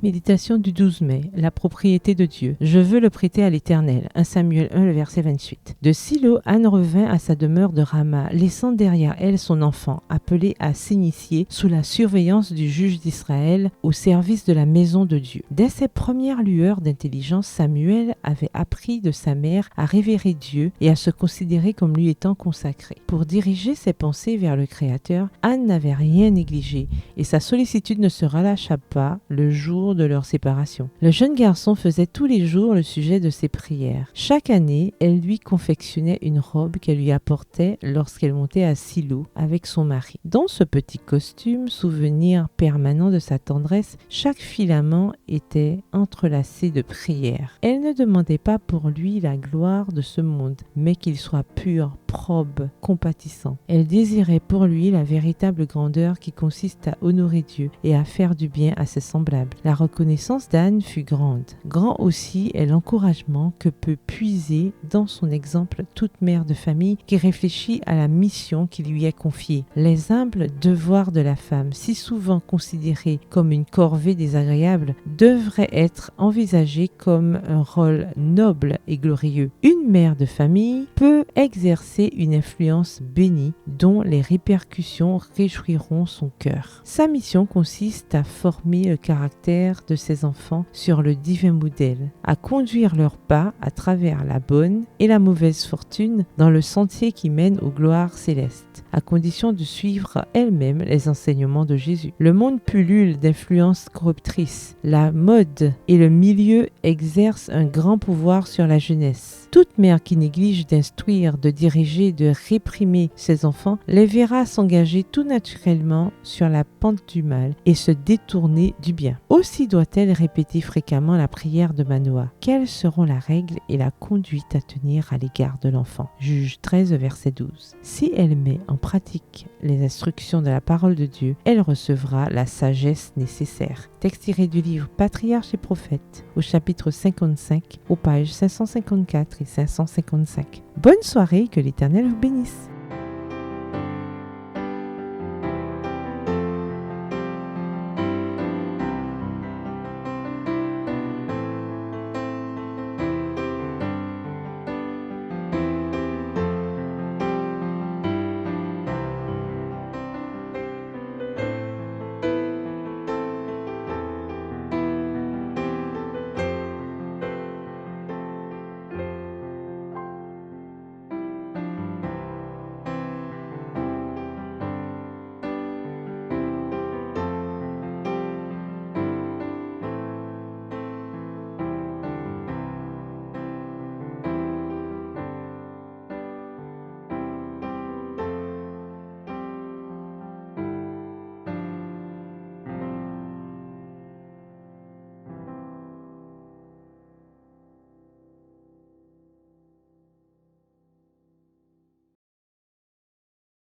Méditation du 12 mai, la propriété de Dieu. Je veux le prêter à l'Éternel. 1 Samuel 1, le verset 28. De Silo, Anne revint à sa demeure de Rama, laissant derrière elle son enfant, appelé à s'initier sous la surveillance du juge d'Israël au service de la maison de Dieu. Dès ses premières lueurs d'intelligence, Samuel avait appris de sa mère à révérer Dieu et à se considérer comme lui étant consacré. Pour diriger ses pensées vers le Créateur, Anne n'avait rien négligé et sa sollicitude ne se relâcha pas le jour de leur séparation. Le jeune garçon faisait tous les jours le sujet de ses prières. Chaque année, elle lui confectionnait une robe qu'elle lui apportait lorsqu'elle montait à Silo avec son mari. Dans ce petit costume, souvenir permanent de sa tendresse, chaque filament était entrelacé de prières. Elle ne demandait pas pour lui la gloire de ce monde, mais qu'il soit pur, probe, compatissant. Elle désirait pour lui la véritable grandeur qui consiste à honorer Dieu et à faire du bien à ses semblables. La reconnaissance d'Anne fut grande. Grand aussi est l'encouragement que peut puiser dans son exemple toute mère de famille qui réfléchit à la mission qui lui est confiée. Les humbles devoirs de la femme, si souvent considérés comme une corvée désagréable, devraient être envisagés comme un rôle noble et glorieux. Une mère de famille peut exercer une influence bénie dont les répercussions réjouiront son cœur. Sa mission consiste à former le caractère de ses enfants sur le divin modèle, à conduire leurs pas à travers la bonne et la mauvaise fortune dans le sentier qui mène aux gloires célestes, à condition de suivre elle-même les enseignements de Jésus. Le monde pullule d'influences corruptrices. La mode et le milieu exercent un grand pouvoir sur la jeunesse. Toute mère qui néglige d'instruire, de diriger, de réprimer ses enfants les verra s'engager tout naturellement sur la pente du mal et se détourner du bien. Aussi doit-elle répéter fréquemment la prière de Manoah. Quelles seront la règle et la conduite à tenir à l'égard de l'enfant? Juge 13, verset 12. Si elle met en pratique les instructions de la parole de Dieu, elle recevra la sagesse nécessaire. Texte tiré du livre Patriarches et prophètes, au chapitre 55, aux pages 554 et 555. Bonne soirée, que l'Éternel vous bénisse.